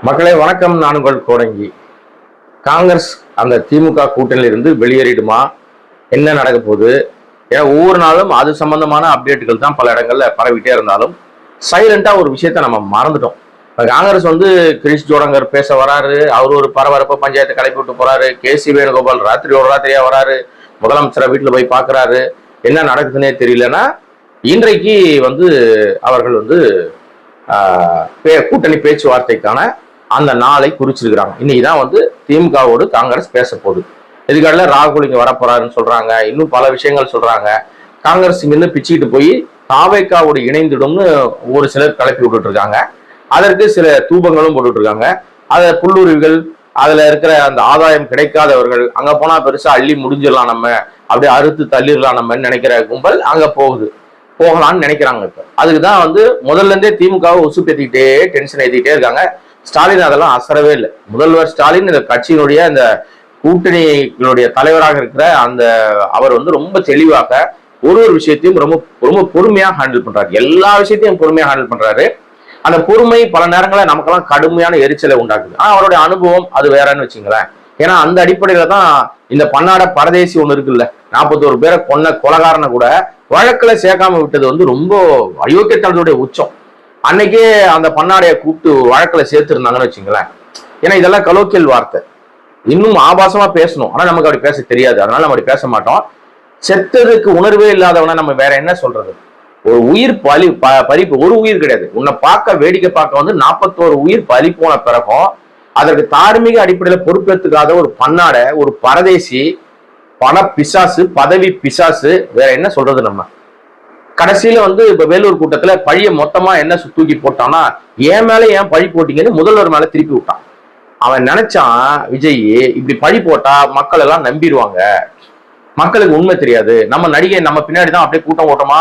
மக்களே வணக்கம். நான் உங்கள் கோடங்கி. காங்கிரஸ் அந்த திமுக கூட்டணியில இருந்து வெளியேறிடுமா, என்ன நடக்க போகுது? ஏன்னா ஒவ்வொரு நாளும் அது சம்பந்தமான அப்டேட்டுகள் தான் பல இடங்கள்ல பரவிட்டே இருந்தாலும் சைலண்டா ஒரு விஷயத்த நம்ம மறந்துட்டோம். காங்கிரஸ் கிரீஷ் ஜோடங்கர் பேச வராரு, அவர் ஒரு பரபரப்ப பஞ்சாயத்தை கிளப்பி விட்டு போறாரு. KC வேணுகோபால் ராத்திரி ஒரு ராத்திரியா வராரு, முதலமைச்சரை வீட்டுல போய் பாக்குறாரு. என்ன நடக்குதுன்னே தெரியலன்னா இன்றைக்கு அவர்கள் கூட்டணி பேச்சுவார்த்தைக்கான அந்த நாளை குறிச்சிருக்கிறாங்க. இன்னைக்குதான் திமுகவோடு காங்கிரஸ் பேச போகுது. இதுக்காக ராகுல் இங்க வரப்போறாருன்னு சொல்றாங்க, இன்னும் பல விஷயங்கள் சொல்றாங்க. காங்கிரஸ் இங்கிருந்து பிச்சுக்கிட்டு போய் தாவேக்காவோடு இணைந்துடும்னு ஒரு சிலர் கிளப்பி விட்டுட்டு இருக்காங்க. அதற்கு சில தூபங்களும் போட்டுட்டு இருக்காங்க. அத புல்லுருவிகள், அதுல இருக்கிற அந்த ஆதாயம் கிடைக்காதவர்கள் அங்க போனா பெருசா அள்ளி முடிஞ்சிடலாம், நம்ம அப்படியே அறுத்து தள்ளிடலாம் நம்ம நினைக்கிற கும்பல் அங்க போகலாம்னு நினைக்கிறாங்க. இப்ப அதுக்குதான் முதல்ல இருந்தே திமுகவை உசுப்பேத்திக்கிட்டே டென்ஷன் ஏத்திக்கிட்டே இருக்காங்க. ஸ்டாலின் அதெல்லாம் அசரவே இல்லை. முதல்வர் ஸ்டாலின் இந்த கட்சியினுடைய இந்த கூட்டணிகளுடைய தலைவராக இருக்கிற அவர் ரொம்ப தெளிவாக ஒரு விஷயத்தையும் ரொம்ப ரொம்ப பொறுமையா ஹேண்டில் பண்றாரு. எல்லா விஷயத்தையும் பொறுமையா ஹேண்டில் பண்றாரு. அந்த பொறுமை பல நேரங்களில் நமக்கெல்லாம் கடுமையான எரிச்சலை உண்டாக்குது. ஆனா அவருடைய அனுபவம் அது வேறன்னு வச்சுங்களேன். ஏன்னா அந்த அடிப்படையில தான் இந்த பன்னாட பரதேசி ஒண்ணு இருக்குல்ல, 41 பேரை கொன்ன கொலகாரனை கூட வழக்குல சேர்க்காம விட்டது ரொம்ப அயோக்கியத்தனத்துடைய உச்சம். அன்னைக்கே அந்த பன்னாடையை கூப்பிட்டு வழக்குல சேர்த்திருந்தாங்கன்னு வச்சுங்களேன். ஏன்னா இதெல்லாம் கலோக்கியல் வார்த்தை, இன்னும் ஆபாசமா பேசணும். ஆனா நமக்கு அப்படி பேச தெரியாது, அதனால நம்ம அப்படி பேச மாட்டோம். செத்ததுக்கு உணர்வே இல்லாதவன நம்ம வேற என்ன சொல்றது? ஒரு உயிர் பறிப்பு, ஒரு உயிர் கிடையாது, உன்னை பார்க்க வேடிக்கை பார்க்க 41 உயிர் பறி போன பிறகும் அதற்கு தார்மீக அடிப்படையில பொறுப்பேற்றுக்காத ஒரு பன்னாடை, ஒரு பரதேசி, பண பிசாசு, பதவி பிசாசு, வேற என்ன சொல்றது? நம்ம கடைசியில இப்ப வேலூர் கூட்டத்துல பழிய மொத்தமா என்ன தூக்கி போட்டான்னா, ஏன் மேல ஏன் பழி போட்டீங்கன்னு முதல்வர் மேல திருப்பி விட்டான். அவன் நினைச்சான், விஜய் இப்படி பழி போட்டா மக்கள் எல்லாம் நம்பிடுவாங்க, மக்களுக்கு உண்மை தெரியாது, நம்ம நடிகை நம்ம பின்னாடிதான் அப்படியே கூட்டம் ஓட்டமா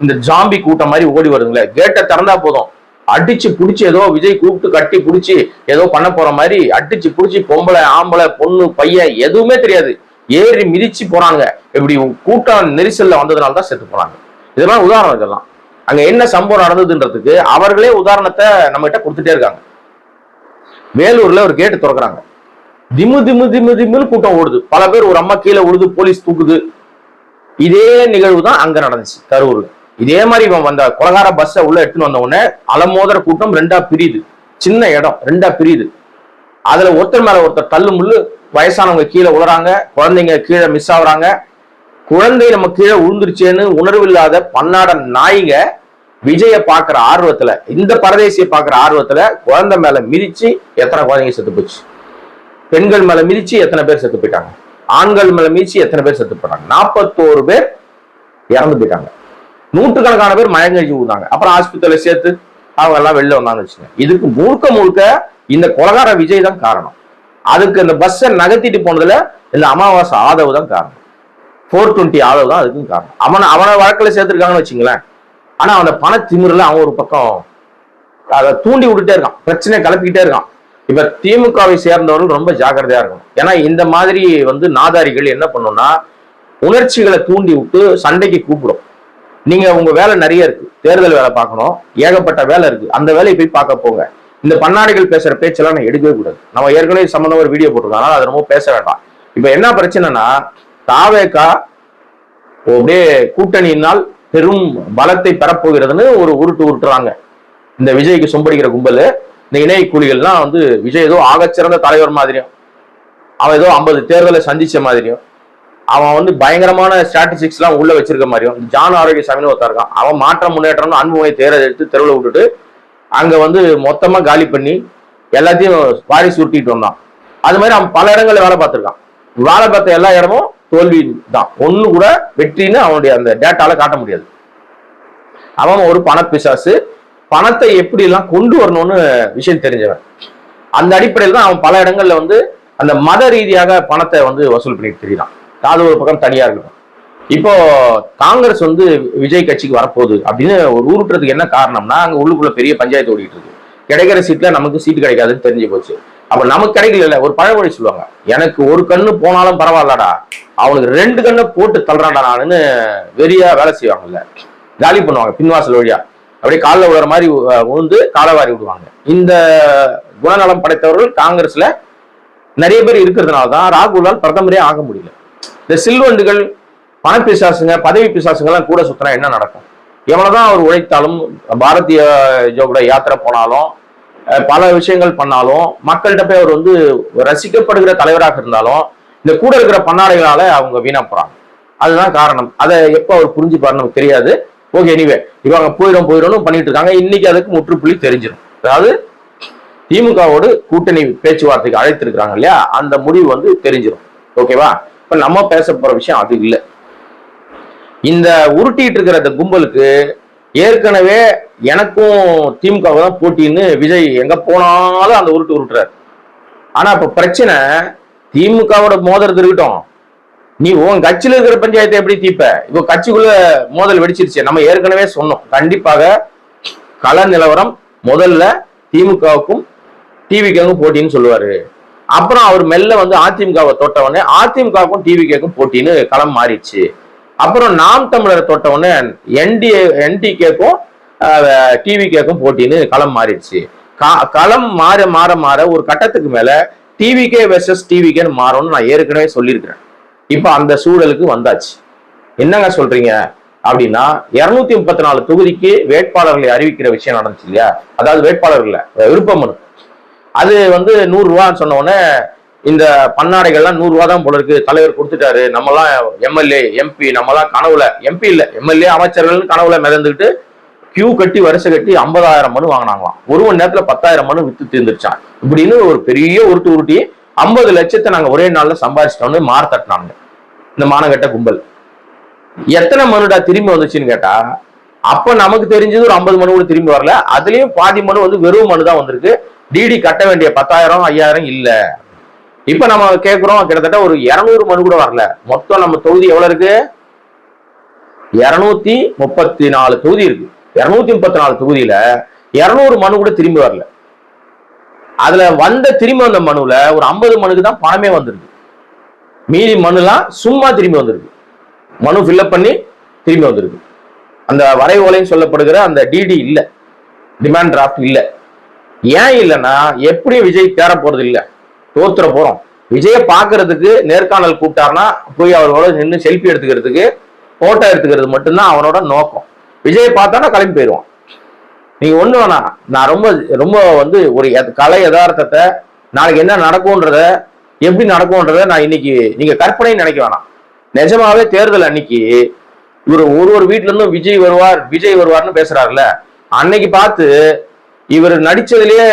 இந்த ஜாம்பி கூட்டம் மாதிரி ஓடி வருதுங்களே, கேட்டை திறந்தா போதும் அடிச்சு புடிச்சு ஏதோ விஜய் கூப்பிட்டு கட்டி புடிச்சு ஏதோ பண்ண போற மாதிரி அடிச்சு புடிச்சு பொம்பளை ஆம்பளை பொண்ணு பையன் எதுவுமே தெரியாது ஏறி மிதிச்சு போறாங்க. இப்படி கூட்டம் நெரிசல்ல வந்ததுனால தான் செத்து போனாங்க. இதெல்லாம் உதாரணம். இதெல்லாம் அங்க என்ன சம்பவம் நடந்ததுன்றதுக்கு அவர்களே உதாரணத்தை நம்ம கிட்ட கொடுத்துட்டே இருக்காங்க. வேலூர்ல ஒரு கேட்டு திறக்கிறாங்க, திமு திமு திமு திமுன்னு கூட்டம் ஓடுது, பல பேர், ஒரு அம்மா கீழே விழுது, போலீஸ் தூக்குது. இதே நிகழ்வு தான் அங்க நடந்துச்சு கரூர்ல. இதே மாதிரி இவன் கொலகார பஸ்ஸை உள்ள எடுத்துன்னு வந்த உடனே அலமோதர கூட்டம் ரெண்டா பிரியுது, சின்ன இடம் ரெண்டா பிரியுது. அதுல ஒருத்தர் மேல ஒருத்தர் தள்ளு முள்ளு, வயசானவங்க கீழே உளறாங்க, குழந்தைங்க கீழே மிஸ் ஆகுறாங்க. குழந்தை நம்ம கீழே உழுந்துருச்சேன்னு உணர்வு இல்லாத பன்னாட நாய்ங்க விஜய பாக்குற ஆர்வத்துல, இந்த பரதேசியை பாக்குற ஆர்வத்துல குழந்தை மேல மிதிச்சு எத்தனை குழந்தைங்க செத்து போச்சு, பெண்கள் மேல மிதிச்சு எத்தனை பேர் செத்து போயிட்டாங்க, ஆண்கள் மேல மிதிச்சு எத்தனை பேர் செத்து போயிட்டாங்க, 41 பேர் இறந்து போயிட்டாங்க, நூற்றுக்கணக்கான பேர் மயங்கழிச்சு விட்டாங்க. அப்புறம் ஆஸ்பத்திரியில சேர்த்து அவங்க எல்லாம் வெளில வந்தாங்கன்னு வச்சுங்க. இதுக்கு முழுக்க முழுக்க இந்த கொலகார விஜய் தான் காரணம். அதுக்கு இந்த பஸ்ஸை நகர்த்திட்டு போனதுல இந்த அமாவாசை ஆதவ் தான் காரணம், 420 ஆதவ் தான் அதுக்கும் காரணம். அவனை வழக்கில் சேர்த்திருக்காங்கன்னு வச்சுங்களேன். ஆனா அந்த பண திமிரில் அவன் ஒரு பக்கம் அதை தூண்டி விட்டுட்டே இருக்கான், பிரச்சனையை கிளப்பிக்கிட்டே இருக்கான். இப்ப திமுகவை சேர்ந்தவர்கள் ரொம்ப ஜாக்கிரதையா இருக்கணும். ஏன்னா இந்த மாதிரி நாதாரிகள் என்ன பண்ணும்னா உணர்ச்சிகளை தூண்டி விட்டு சண்டைக்கு கூப்பிடும். நீங்க உங்க வேலை நிறைய இருக்கு, தேர்தல் வேலை பார்க்கணும், ஏகப்பட்ட வேலை இருக்கு, அந்த வேலையை போய் பார்க்க போங்க. இந்த பன்னாடிகள் பேசுற பேச்செல்லாம் நான் எடுக்கவே கூடாது. நம்ம ஏற்கனவே சம்பந்தம் ஒரு வீடியோ போட்டிருக்கோம், அதனால அதை ரொம்ப பேச வேண்டாம். இப்ப என்ன பிரச்சனைனா, தாவேகா அப்படியே கூட்டணியினால் பெரும் பலத்தை பெறப்போகிறதுன்னு ஒரு உருட்டுறாங்க இந்த விஜய்க்கு சொம்படிக்கிற கும்பல். இந்த இணைய கூலிகள்லாம் விஜய் ஏதோ ஆகச்சிறந்த தலைவர் மாதிரியும், அவன் ஏதோ 50 தேர்தலை சந்திச்ச மாதிரியும், அவன் பயங்கரமான ஸ்ட்ராட்டஜிக்ஸ் எல்லாம் உள்ள வச்சிருக்க மாதிரியும். ஜான் ஆரோக்கியசாமின்னு ஒருத்தர் இருக்கான், அவன் மாற்ற முன்னேற்றம் அன்புமை தேர்தல் எடுத்து தெருவில் விட்டுட்டு அங்க மொத்தமா காலி பண்ணி எல்லாத்தையும் பாரி சுருட்டிட்டு வந்தான். அது மாதிரி அவன் பல இடங்கள்ல வேலை பார்த்திருக்கான். வேலை பார்த்த எல்லா இடமும் தோல்வி தான், ஒண்ணு கூட வெற்றின்னு அவனுடைய அந்த டேட்டால காட்ட முடியாது. அவன் ஒரு பண பிசாசு, பணத்தை எப்படி எல்லாம் கொண்டு வரணும்னு விஷயம் தெரிஞ்சவன். அந்த அடிப்படையில் தான் அவன் பல இடங்கள்ல அந்த மத ரீதியாக பணத்தை வசூல் பண்ணிட்டு தெரியுறான். அது ஒரு பக்கம் தனியா இருக்கணும். இப்போ காங்கிரஸ் விஜய் கட்சிக்கு வரப்போகுது அப்படின்னு ஒரு உருட்டுறதுக்கு என்ன காரணம்னா, அங்க உள்ளுக்குள்ள பெரிய பஞ்சாயத்து ஓடிட்டு இருக்கு. கிடைக்கிற சீட்ல நமக்கு சீட்டு கிடைக்காதுன்னு தெரிஞ்சு போச்சு. அப்ப நமக்கு கிடைக்கல. ஒரு பழமொழி சொல்லுவாங்க, எனக்கு ஒரு கண்ணு போனாலும் பரவாயில்லடா, அவனுக்கு 2 கண்ணை போட்டு தள்ளுறான்டா நானுன்னு வெறியா வேலை செய்வாங்கல்ல, காலி பண்ணுவாங்க பின்வாசல் வழியா, அப்படியே காலில் விழுற மாதிரி விழுந்து காலவாரி விடுவாங்க. இந்த குணநலம் படைத்தவர்கள் காங்கிரஸ்ல நிறைய பேர் இருக்கிறதுனால தான் ராகுலால் பிரதமரே ஆக முடியல. இந்த சில்வண்டுகள், பணப்பிசாசுங்க, பதவி பிசாசுங்கெல்லாம் கூட சுத்தினா என்ன நடக்கும்? எவ்வளவுதான் அவர் உழைத்தாலும், பாரதிய ஜோட யாத்திரை போனாலும், பல விஷயங்கள் பண்ணாலும், மக்கள்கிட்ட போய் அவர் வந்து ரசிக்கப்படுகிற தலைவராக இருந்தாலும் இந்த கூட இருக்கிற பன்னாடைகளால அவங்க வீணா போறாங்க. அதுதான் காரணம். அதை எப்போ அவர் புரிஞ்சுப்பாரு நமக்கு தெரியாது. ஓகே, எனிவே இவங்க போயிடும் பண்ணிட்டு இருக்காங்க. இன்னைக்கு அதுக்கு முற்றுப்புள்ளி தெரிஞ்சிடும். அதாவது திமுகவோடு கூட்டணி பேச்சுவார்த்தைக்கு அழைத்திருக்கிறாங்க இல்லையா, அந்த முடிவு வந்து தெரிஞ்சிடும். ஓகேவா? இப்ப நம்ம பேச போற விஷயம் அது இல்லை. இந்த உருட்டிட்டு இருக்கிற இந்த கும்பலுக்கு ஏற்கனவே எனக்கும் திமுக தான் போட்டின்னு விஜய் எங்க போனாலும் அந்த உருட்டுறாரு. ஆனா இப்ப பிரச்சனை திமுகவோட மோதல் இருக்கட்டும், நீ உன் கட்சியில இருக்கிற பஞ்சாயத்தை எப்படி தீப்ப? இப்போ கட்சிக்குள்ள மோதல் வெடிச்சிருச்சு. நம்ம ஏற்கனவே சொன்னோம், கண்டிப்பாக கள நிலவரம் முதல்ல திமுகவுக்கும் டிவிகேக்கும் போட்டின்னு சொல்லுவாரு. அப்புறம் அவர் மெல்ல வந்து அதிமுகவை தொட்டவொடனே அதிமுகவுக்கும் டிவிகேக்கும் போட்டின்னு களம் மாறிடுச்சு. அப்புறம் நாம் தமிழரை தொட்டவொடனே என்டிகேக்கும் டிவிகேக்கும் போட்டின்னு களம் மாறிடுச்சு. களம் மாற மாற மாற ஒரு கட்டத்துக்கு மேல டிவிகே வெர்சஸ் டிவிகேன்னு மாறும்னு நான் ஏற்கனவே சொல்லியிருக்கிறேன். இப்ப அந்த சூழலுக்கு வந்தாச்சு. என்னங்க சொல்றீங்க அப்படின்னா, 234 தொகுதிக்கு வேட்பாளர்களை அறிவிக்கிற விஷயம் நடந்துச்சு இல்லையா? அதாவது வேட்பாளர்கள் விருப்ப மனு, அது வந்து 100 ரூபான்னு சொன்ன உடனே இந்த பன்னாடைகள்லாம் 100 ரூபா தான் போல இருக்கு, தலைவர் கொடுத்துட்டாரு, நம்மலாம் எம்எல்ஏ எம்பி, நம்மலாம் கனவுல எம்பி இல்ல எம்எல்ஏ அமைச்சர்கள் கனவுல மிதந்துக்கிட்டு கியூ கட்டி வரிசை கட்டி 50,000 மனு வாங்கினாங்களாம். ஒரு மணி நேரத்துல 10,000 மனு வித்து தீர்ந்துருச்சான். இப்படின்னு ஒரு பெரிய உருட்டி 50 லட்சத்தை நாங்க ஒரே நாள்ல சம்பாதிச்சிட்டோம்னு மார்த்தட்டினாங்க இந்த மானகட்ட கும்பல். எத்தனை மனுடா திரும்பி வந்துச்சுன்னு கேட்டா, அப்ப நமக்கு தெரிஞ்சது ஒரு 50 மனு கூட திரும்பி வரல. அதுலயும் பாதி மனு வந்து வெறும் மனு தான் வந்திருக்கு. டிடி கட்ட வேண்டிய 10,000 5,000 இல்ல. இப்ப நம்ம கேட்கிறோம், கிட்டத்தட்ட ஒரு 200 மனு கூட வரல. மொத்தம் நம்ம தொகுதி எவ்வளவு இருக்கு? 234 தொகுதி இருக்கு. 234 தொகுதியில 200 மனு கூட திரும்பி வரல. அதுல திரும்பி வந்த மனுல ஒரு 50 மனுக்கு தான் பணமே வந்திருக்கு. மீதி மனுலாம் சும்மா திரும்பி வந்திருக்கு. மனு ஃபில்அப் பண்ணி திரும்பி வந்திருக்கு. அந்த வரைவோலைன்னு சொல்லப்படுகிற அந்த டிடி இல்ல, டிமாண்ட் டிராஃப்ட் இல்ல. ஏன் இல்லைன்னா, எப்படியும் விஜய் தேர போறது இல்ல, தோத்துற போறோம். விஜய பாக்குறதுக்கு நேர்காணல் கூப்பிட்டாருன்னா போய் அவரோட நின்று செல்ஃபி எடுத்துக்கிறதுக்கு, போட்டோ எடுத்துக்கிறது மட்டும்தான் அவனோட நோக்கம். விஜய் பார்த்தானா கிளம்பி போயிடுவான். நீங்க ஒண்ணு வேணாம், நான் ரொம்ப ரொம்ப வந்து ஒரு கலை யதார்த்தத்தை, நாளைக்கு என்ன நடக்கும்ன்றத, எப்படி நடக்கும்ன்றத நான் இன்னைக்கு நீங்க கற்பனை நினைக்க வேணாம். நிஜமாவே தேர்தல் அன்னைக்கு இவர் ஒரு வீட்டுல இருந்தும் விஜய் வருவார்னு பேசுறாருல, அன்னைக்கு பார்த்து இவர் நடிச்சதுலயே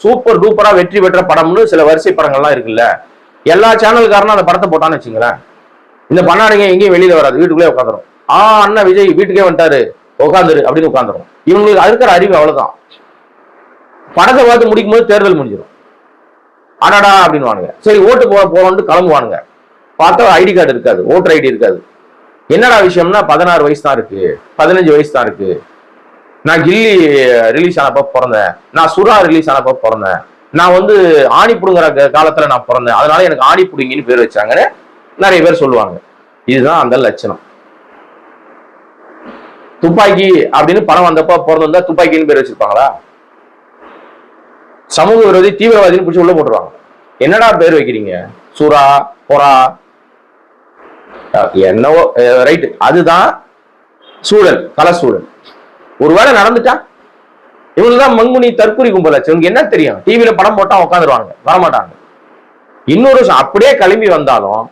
சூப்பர் டூப்பரா வெற்றி பெற்ற படம்னு சில வரிசை படங்கள்லாம் இருக்குல்ல, எல்லா சேனல்காரனும் அந்த படத்தை போட்டான்னு வச்சுங்களேன், இந்த பண்ணாடிங்க எங்கேயும் வெளியில வராது, வீட்டுக்குள்ளே உட்காந்துரும். அண்ணா விஜய் வீட்டுக்கே வந்துட்டாரு, உட்காந்துரு அப்படின்னு உட்காந்துரும். இவங்களுக்கு இருக்கிற அறிவு அவ்வளவுதான். படத்தை பார்த்து முடிக்கும் போது தேர்தல் முடிஞ்சிடும். அடாடா அப்படின்னு வானுங்க, சரி ஓட்டு போறோம்னு கிளம்புவானுங்க. பார்த்தா ஐடி கார்டு இருக்காது, ஓட்டர் ஐடி இருக்காது. என்னடா விஷயம்னா 16 வயசு தான் இருக்கு, 15 வயசு தான் இருக்கு, நான் கில்லி ரிலீஸ் ஆனப்ப பிறந்தேன், நான் சுறா ரிலீஸ் ஆனப்ப பிறந்தேன், நான் வந்து ஆணி புடுங்குற காலத்துல நான் பிறந்தேன், அதனால எனக்கு ஆணி புடுங்கின்னு பேர் வச்சாங்கன்னு நிறைய பேர் சொல்லுவாங்க. இதுதான் அந்த லட்சணம். துப்பாக்கி அப்படின்னு பணம் வந்தப்ப பிறந்திருந்தா துப்பாக்கின்னு பேர் வச்சிருப்பாங்களா? சமூக விரோதி தீவிரவாதின்னு பிடிச்சி உள்ள போட்டுருவாங்க. என்னடா பேர் வைக்கிறீங்க? சுறா, பொறா, என்னவோ ரைட். அதுதான் சூழல், கல சூழல். ஒருவேளை நடந்துட்டா இவங்கதான் மங்குனி தற்கொலை கும்பலாச்சு. இவங்க என்ன தெரியும்? டிவியில படம் போட்டா உட்காந்துருவாங்க, வரமாட்டாங்க. இன்னொரு அப்படியே கிளம்பி வந்தாலும்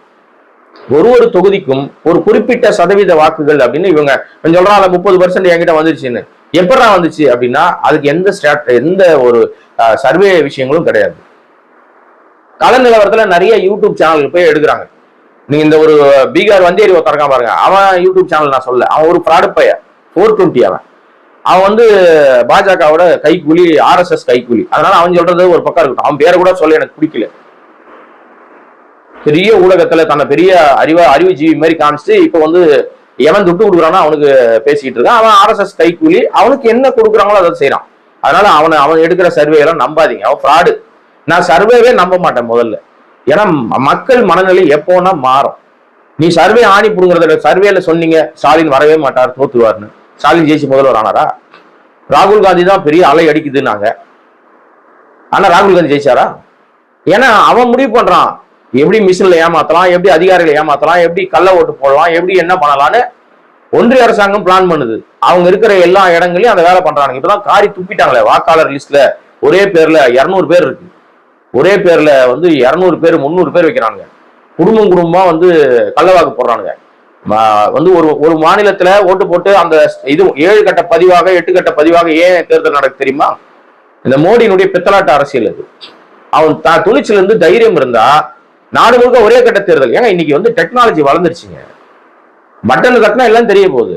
ஒரு தொகுதிக்கும் ஒரு குறிப்பிட்ட சதவீத வாக்குகள் அப்படின்னு இவங்க சொல்றாங்க. 30% என்கிட்ட வந்துருச்சுன்னு. எப்படா வந்துச்சு அப்படின்னா, அதுக்கு எந்த ஒரு சர்வே விஷயங்களும் கிடையாது. கள நிலவரத்துல நிறைய யூடியூப் சேனல் போய் எடுக்கிறாங்க. நீங்க இந்த ஒரு பீகார் வந்தேரி ஒருத்தரக்கான் பாருங்க, அவன் யூடியூப் சேனல் நான் சொல்ல, அவன் ஒரு ஃப்ராடு பைய, 420 அவன் வந்து பாஜகவோட கைக்கூலி, ஆர்எஸ்எஸ் கைக்கூலி. அதனால அவன் சொல்றது ஒரு பக்கம் இருக்கட்டும், அவன் பேரை கூட சொல்ல எனக்கு பிடிக்கல. பெரிய ஊடகத்துல தன்னை பெரிய அறிவு ஜீவி மாதிரி காமிச்சு இப்ப வந்து எவன் துட்டு கொடுக்குறானோ அவனுக்கு பேசிக்கிட்டு இருக்கான். அவன் ஆர்எஸ்எஸ் கைக்கூலி, அவனுக்கு என்ன கொடுக்குறாங்களோ அதை செய்யறான். அதனால அவன் எடுக்கிற சர்வே எல்லாம் நம்பாதீங்க, அவன் ஃப்ராடு. நான் சர்வேவே நம்ப மாட்டேன் முதல்ல. ஏன்னா மக்கள் மனநிலை எப்போனா மாறும். நீ சர்வே ஆணி புடுங்கிறத சர்வேல சொன்னீங்க ஸ்டாலின் வரவே மாட்டார், தோத்துருவாருன்னு. ஸ்டாலின் ஜெயிச்சு முதல்வர் ஆனாரா? ராகுல் காந்தி தான் பெரிய அலை அடிக்குதுன்னாங்க. ஆனா ராகுல் காந்தி ஜெயிச்சாரா? ஏன்னா அவன் முடிவு பண்றான் எப்படி மிஷின்ல ஏமாத்தலாம், எப்படி அதிகாரிகளை ஏமாத்தலாம், எப்படி கள்ள ஓட்டு போடலாம், எப்படி என்ன பண்ணலாம்னு ஒன்றிய அரசாங்கம் பிளான் பண்ணுது. அவங்க இருக்கிற எல்லா இடங்களையும் அந்த வேலை பண்றாங்க. இப்பதான் காரி துப்பிட்டாங்களே வாக்காளர் லிஸ்ட்ல ஒரே பேர்ல 200 பேர் இருக்கு. ஒரே பேர்ல வந்து 200 பேர் 300 பேர் வைக்கிறாங்க. குடும்பம் குடும்பமா வந்து கள்ளவாக்கு போடுறானுங்க. வந்து ஒரு மாநிலத்துல ஓட்டு போட்டு அந்த இது 7 கட்ட பதிவாக 8 கட்ட பதிவாக ஏன் தேர்தல் நடக்கு தெரியுமா? இந்த மோடியினுடைய பித்தலாட்ட அரசியல் அது. அவன் துணிச்சல் இருந்து தைரியம் இருந்தா நாடு முழுக்க ஒரே கட்ட தேர்தல். ஏங்க இன்னைக்கு வந்து டெக்னாலஜி வளர்ந்துருச்சுங்க. பட்டன் தட்டினா எல்லாம் தெரிய போகுது.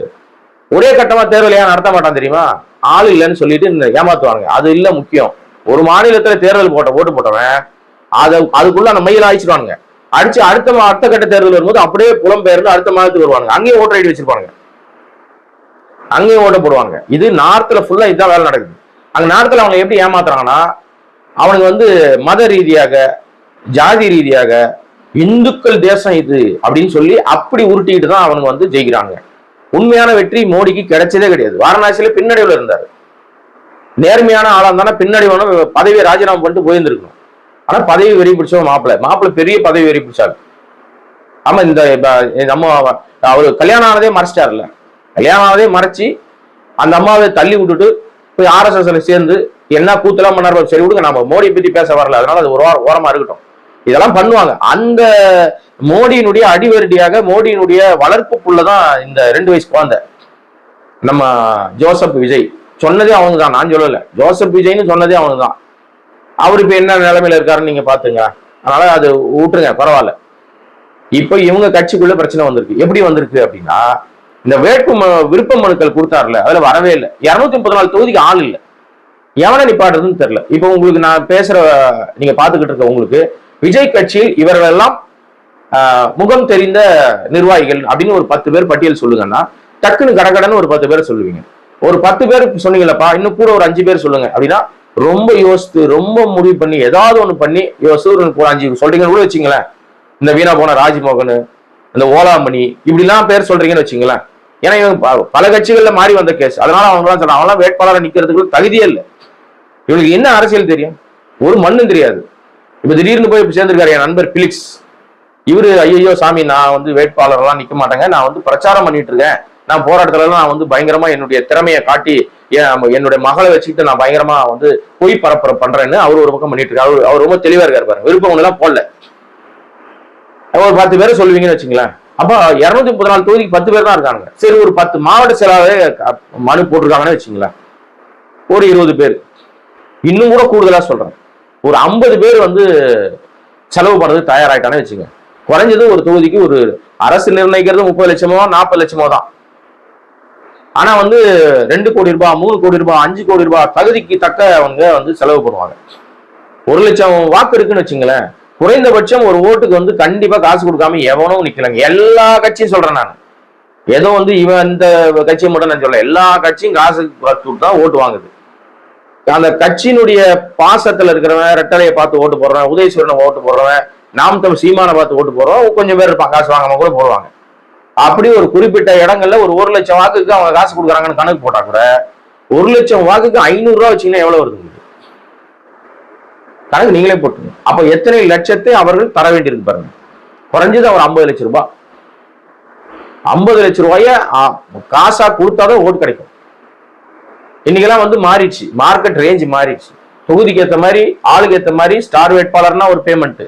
ஒரே கட்டமா தேர்தல் ஏன் நடத்த மாட்டான் தெரியுமா? ஆள் இல்லைன்னு சொல்லிட்டு ஏமாத்துவாங்க. அது இல்ல முக்கியம். ஒரு மாநிலத்துல தேர்தல் ஓட்டு போட்டவன் அதுக்குள்ள அந்த மையில அழிச்சிருவானுங்க. அடிச்சு அடுத்த கட்ட தேர்தல் வரும்போது அப்படியே புலம்பெயர்ந்து அடுத்த மாதத்துக்கு வருவாங்க. அங்கேயும் ஓட்டர் ஐடி வச்சிருப்பாங்க, அங்கேயும் ஓட்ட போடுவாங்க. இது நார்த்ல ஃபுல்லா இதுதான் வேலை நடக்குது. அங்க நார்த்ல அவங்க எப்படி ஏமாத்துறாங்கன்னா, அவனுக்கு வந்து மத ரீதியாக ஜாதி ரீதியாக இந்துக்கள் தேசம் இது அப்படின்னு சொல்லி அப்படி உருட்டிட்டு தான் அவனுக்கு வந்து ஜெயிக்கிறாங்க. உண்மையான வெற்றி மோடிக்கு கிடைச்சதே கிடையாது. வாரணாசியில பின்னடைவுல இருந்தாரு. நேர்மையான ஆளா இருந்தானா பின்னடைவான பதவியை ராஜினாமா பண்ணிட்டு போயிருந்திருக்கணும். ஆனா பதவி வெறி பிடிச்ச மாப்பிள்ள பெரிய பதவி வெறி பிடிச்சாரு. ஆமா, இந்த நம்ம அவரு கல்யாணம் ஆனதே மறைச்சிட்டாருல்ல. கல்யாணம் ஆனதே மறைச்சு அந்த அம்மாவை தள்ளி விட்டுட்டு போய் RSSல சேர்ந்து என்ன கூத்தெல்லாம் பண்ணாரு. சரி விடுங்க, நம்ம மோடியை பத்தி பேச வரல, அதனால அது ஒரு ஓரமா இருக்கட்டும். இதெல்லாம் பண்ணுவாங்க. அந்த மோடியினுடைய அடிவருடியாக மோடியினுடைய வளர்ப்பு புள்ளதான் இந்த 2 வயசு குழந்தை நம்ம ஜோசப் விஜய். சொன்னதே அவங்க தான், நான் சொல்லல. ஜோசப் விஜய்னு சொன்னதே அவங்க தான். அவரு இப்ப என்ன நிலைமையில இருக்காருன்னு நீங்க பாத்துங்க. அதனால அது விட்டுருங்க, பரவாயில்ல. இப்ப இவங்க கட்சிக்குள்ள பிரச்சனை வந்திருக்கு. எப்படி வந்திருக்கு அப்படின்னா, இந்த விருப்ப மனுக்கள் கொடுத்தாருல, அதுல வரவே இல்லை. 234 தொகுதிக்கு ஆள் இல்லை. எவனை நிப்பாடுறதுன்னு தெரியல. இப்ப உங்களுக்கு நான் பேசுற நீங்க பாத்துக்கிட்டு இருக்க உங்களுக்கு விஜய் கட்சியில் இவர்கள் எல்லாம் முகம் தெரிந்த நிர்வாகிகள் அப்படின்னு ஒரு 10 பேர் பட்டியல் சொல்லுங்கன்னா டக்குன்னு கடகடன்னு ஒரு 10 பேர் சொல்லுவீங்க. ஒரு 10 பேர் சொன்னீங்களப்பா, இன்னும் கூட ஒரு 5 பேர் சொல்லுங்க அப்படின்னா ரொம்ப யோசித்து ரொம்ப முடிவு பண்ணி ஏதாவது ஒண்ணு பண்ணி யோசித்து ஒரு 5 சொல்றீங்கன்னு கூட வச்சுங்களேன். இந்த வீணா போன ராஜ்மோகன், இந்த ஓலாமணி இப்படிலாம் பேர் சொல்றீங்கன்னு வச்சுங்களேன். ஏன்னா இவங்க பல கட்சிகள்ல மாறி வந்த கேஸ். அதனால அவங்க சொல்றாங்க அவங்களாம் வேட்பாளரை நிக்கிறதுக்கு தகுதியே இல்லை. இவனுக்கு என்ன அரசியல் தெரியும்? ஒரு மண்ணும் தெரியாது. இப்ப திடீர்னு போய் சேர்ந்திருக்காரு என் நண்பர் பிலிக்ஸ். இவரு ஐயோ சாமி, நான் வந்து வேட்பாளர் எல்லாம் நிக்க மாட்டேங்க, நான் வந்து பிரச்சாரம் பண்ணிட்டு இருக்கேன், நான் போராட்டத்துல எல்லாம் நான் வந்து பயங்கரமா என்னுடைய திறமையை காட்டி என்னுடைய மகளை வச்சுக்கிட்டு நான் பயங்கரமா வந்து பொய் பரப்புற பண்றேன்னு அவர் ஒரு பக்கம் பண்ணிட்டு இருக்காரு. அவர் ரொம்ப தெளிவா இருக்காரு பாருங்க. விருப்பம் ஒண்ணு எல்லாம் போடல. ஒரு 10 பேரை சொல்லுவீங்கன்னு வச்சுங்களேன். அப்ப 234 தொகுதிக்கு 10 பேர் தான் இருக்காங்க. சரி, ஒரு 10 மாவட்ட செயலாளரே மனு போட்டிருக்காங்கன்னு வச்சுங்களேன். ஒரு 20 பேர், இன்னும் கூட கூடுதலா சொல்றேன், ஒரு 50 பேர் வந்து செலவு பண்ணது தயாராயிட்டானே வச்சுங்க. குறைஞ்சது ஒரு தொகுதிக்கு ஒரு அரசு நிர்ணயிக்கிறது 30 லட்சமோ 40 லட்சமோ தான். ஆனா வந்து 2 கோடி ரூபாய் 3 கோடி ரூபாய் 5 கோடி ரூபாய் தகுதிக்கு தக்க அவங்க வந்து செலவு பண்ணுவாங்க. 1 லட்சம் வாக்கு இருக்குன்னு வச்சுங்களேன். குறைந்தபட்சம் ஒரு ஓட்டுக்கு வந்து கண்டிப்பா காசு கொடுக்காம எவனும் நிக்கலங்க. எல்லா கட்சியும் சொல்றேன் நான். ஏதோ வந்து இவன் இந்த கட்சியை மட்டும் நான் சொல்ல, எல்லா கட்சியும் காசு தான் ஓட்டு வாங்குது. அந்த கட்சியினுடைய பாசத்துல இருக்கிறவன், ரெட்டலையை பார்த்து ஓட்டு போடுறவன், உதயசூரனை ஓட்டு போடுறவன், நாம் தமிழ் சீமானை பார்த்து ஓட்டு போடுறவன் கொஞ்சம் பேர் இருப்பான், காசு வாங்காம கூட போடுவாங்க. அப்படி ஒரு குறிப்பிட்ட இடங்கள்ல ஒரு 1 லட்சம் வாக்குக்கு அவங்க காசு கொடுக்குறாங்கன்னு கணக்கு போட்டா கூட 1 லட்சம் வாக்குக்கு 500 ரூபாய் வச்சீங்கன்னா எவ்வளவு வருது கணக்கு நீங்களே போட்டுங்க. அப்ப எத்தனை லட்சத்தை அவர்கள் தர வேண்டியிருக்கு பாருங்க. குறைஞ்சது அவர் 50 லட்சம் ரூபாய், 50 லட்சம் ரூபாய காசா கொடுத்தாதான் ஓட்டு கிடைக்கும். இன்னைக்கெல்லாம் வந்து மாறிடுச்சு, மார்க்கெட் ரேஞ்ச் மாறிடுச்சு. தொகுதிக்கு ஏற்ற மாதிரி, ஆளுக்கு ஏற்ற மாதிரி ஸ்டார் வேட்பாளர்னா ஒரு பேமெண்ட்,